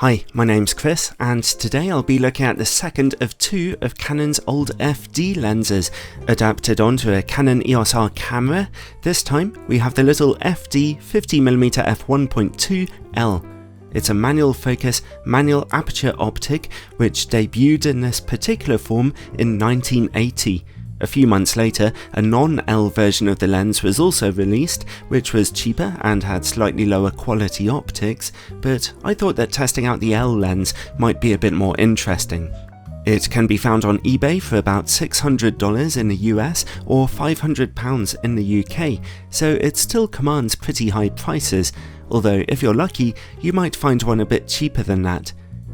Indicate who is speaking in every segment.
Speaker 1: Hi, my name's Chris, and today I'll be looking at the second of two of Canon's old FD lenses, adapted onto a Canon EOS R camera. This time, we have the little FD 50mm f1.2L. It's a manual focus, manual aperture optic, which debuted in this particular form in 1980. A few months later, a non-L version of the lens was also released, which was cheaper and had slightly lower quality optics, but I thought that testing out the L lens might be a bit more interesting. It can be found on eBay for about $600 in the US or £500 in the UK, so it still commands pretty high prices, although if you're lucky, you might find one a bit cheaper than that.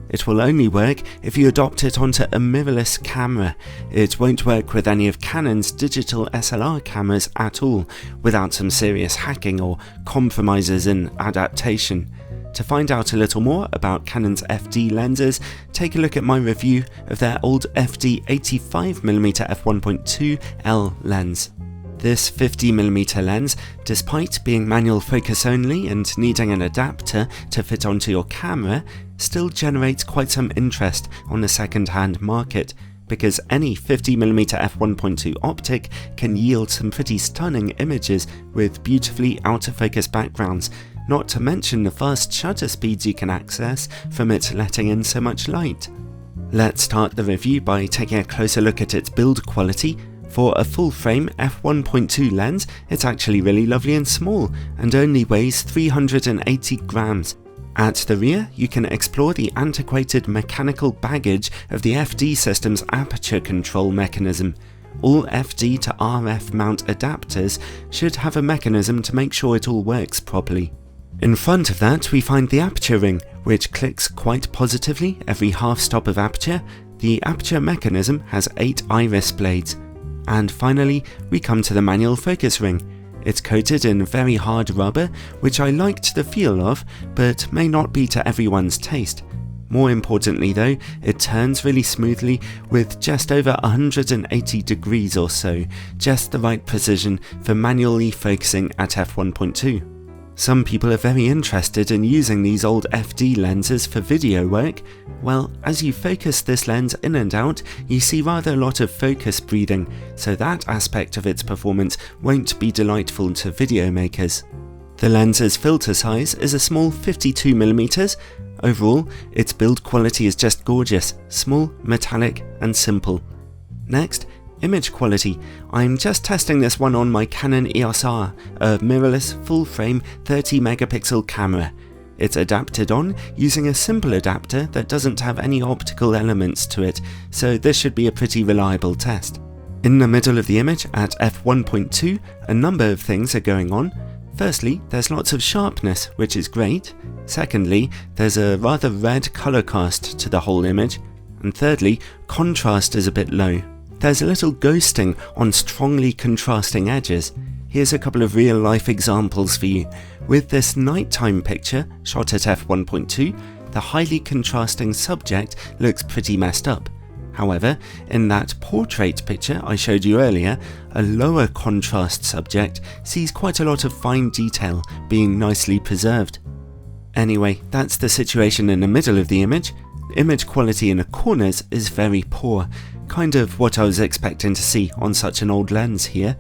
Speaker 1: It will only work if you adopt it onto a mirrorless camera. It won't work with any of Canon's digital SLR cameras at all, without some serious hacking or compromises in adaptation. To find out a little more about Canon's FD lenses, take a look at my review of their old FD 85mm f1.2L lens. This 50mm lens, despite being manual focus only and needing an adapter to fit onto your camera, still generates quite some interest on the second-hand market, because any 50mm f1.2 optic can yield some pretty stunning images with beautifully out-of-focus backgrounds, not to mention the fast shutter speeds you can access from it letting in so much light. Let's start the review by taking a closer look at its build quality. For a full-frame f1.2 lens, it's actually really lovely and small, and only weighs 380 grams. At the rear, you can explore the antiquated mechanical baggage of the FD system's aperture control mechanism. All FD to RF mount adapters should have a mechanism to make sure it all works properly. In front of that, we find the aperture ring, which clicks quite positively every half stop of aperture. The aperture mechanism has 8 iris blades. And finally, we come to the manual focus ring. It's coated in very hard rubber, which I liked the feel of, but may not be to everyone's taste. More importantly though, it turns really smoothly with just over 180 degrees or so, just the right precision for manually focusing at f1.2. Some people are very interested in using these old FD lenses for video work. Well, as you focus this lens in and out, you see rather a lot of focus breathing, so that aspect of its performance won't be delightful to video makers. The lens's filter size is a small 52mm. Overall, its build quality is just gorgeous, small, metallic and simple. Next, image quality. I'm just testing this one on my Canon EOS R, a mirrorless full-frame 30MP camera. It's adapted on using a simple adapter that doesn't have any optical elements to it, so this should be a pretty reliable test. In the middle of the image at f1.2, a number of things are going on. Firstly, there's lots of sharpness, which is great. Secondly, there's a rather red color cast to the whole image. And thirdly, contrast is a bit low. There's a little ghosting on strongly contrasting edges. Here's a couple of real-life examples for you. With this nighttime picture, shot at f1.2, the highly contrasting subject looks pretty messed up. However, in that portrait picture I showed you earlier, a lower contrast subject sees quite a lot of fine detail being nicely preserved. Anyway, that's the situation in the middle of the image. Image quality in the corners is very poor, kind of what I was expecting to see on such an old lens here.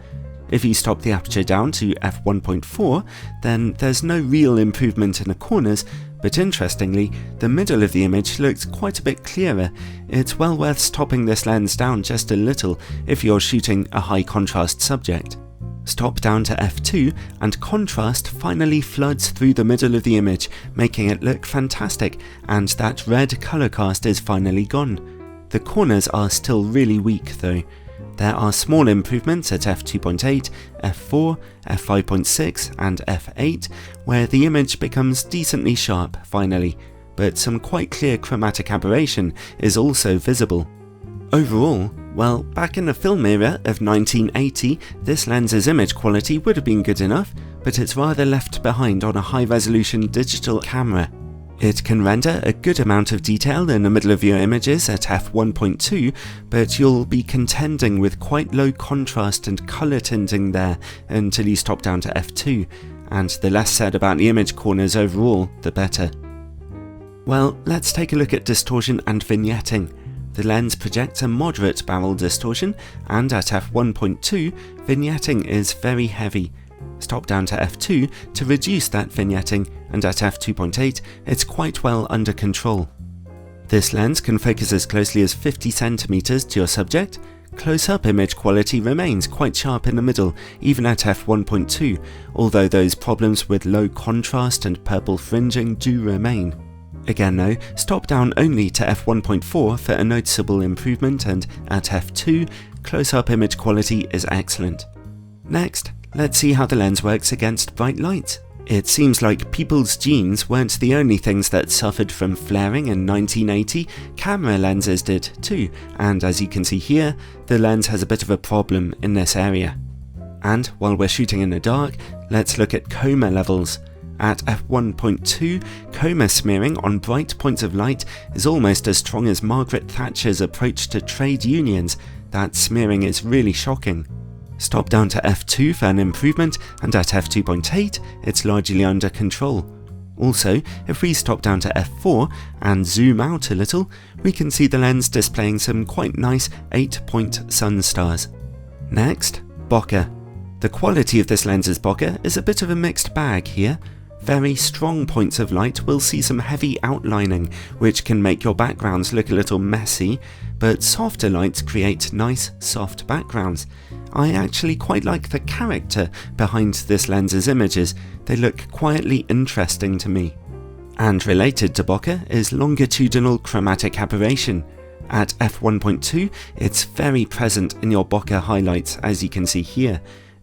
Speaker 1: If you stop the aperture down to f1.4, then there's no real improvement in the corners, but interestingly, the middle of the image looks quite a bit clearer. It's well worth stopping this lens down just a little if you're shooting a high contrast subject. Stop down to f2 and contrast finally floods through the middle of the image, making it look fantastic, and that red color cast is finally gone. The corners are still really weak though. There are small improvements at f2.8, f4, f5.6 and f8, where the image becomes decently sharp finally, but some quite clear chromatic aberration is also visible. Overall, well, back in the film era of 1980, this lens's image quality would have been good enough, but it's rather left behind on a high-resolution digital camera. It can render a good amount of detail in the middle of your images at f1.2, but you'll be contending with quite low contrast and colour tinting there until you stop down to f2, and the less said about the image corners overall, the better. Well, let's take a look at distortion and vignetting. The lens projects a moderate barrel distortion, and at f1.2, vignetting is very heavy. Stop down to f2 to reduce that vignetting, and at f2.8, it's quite well under control. This lens can focus as closely as 50 cm to your subject. Close-up image quality remains quite sharp in the middle, even at f1.2, although those problems with low contrast and purple fringing do remain. Again though, stop down only to f1.4 for a noticeable improvement, and at f2, close-up image quality is excellent. Next, let's see how the lens works against bright light. It seems like people's genes weren't the only things that suffered from flaring in 1980, camera lenses did too, and as you can see here, the lens has a bit of a problem in this area. And while we're shooting in the dark, let's look at coma levels. At f1.2, coma smearing on bright points of light is almost as strong as Margaret Thatcher's approach to trade unions. That smearing is really shocking. Stop down to f2 for an improvement, and at f2.8 it's largely under control. Also, if we stop down to f4 and zoom out a little, we can see the lens displaying some quite nice 8-point sun stars. Next, bokeh. The quality of this lens's bokeh is a bit of a mixed bag here. Very strong points of light will see some heavy outlining, which can make your backgrounds look a little messy, but softer lights create nice, soft backgrounds. I actually quite like the character behind this lens's images. They look quietly interesting to me. And related to bokeh is longitudinal chromatic aberration. At f1.2, it's very present in your bokeh highlights, as you can see here.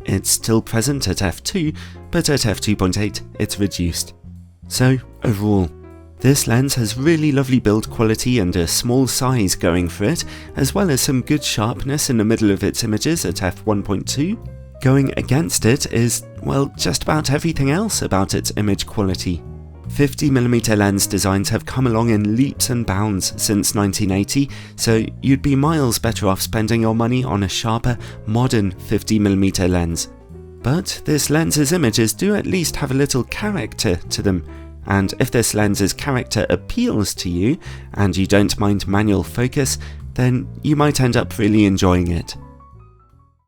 Speaker 1: It's still present at f2, but at f2.8 it's reduced. So, overall, this lens has really lovely build quality and a small size going for it, as well as some good sharpness in the middle of its images at f1.2. Going against it is, well, just about everything else about its image quality. 50mm lens designs have come along in leaps and bounds since 1980, so you'd be miles better off spending your money on a sharper, modern 50mm lens. But this lens's images do at least have a little character to them, and if this lens's character appeals to you, and you don't mind manual focus, then you might end up really enjoying it.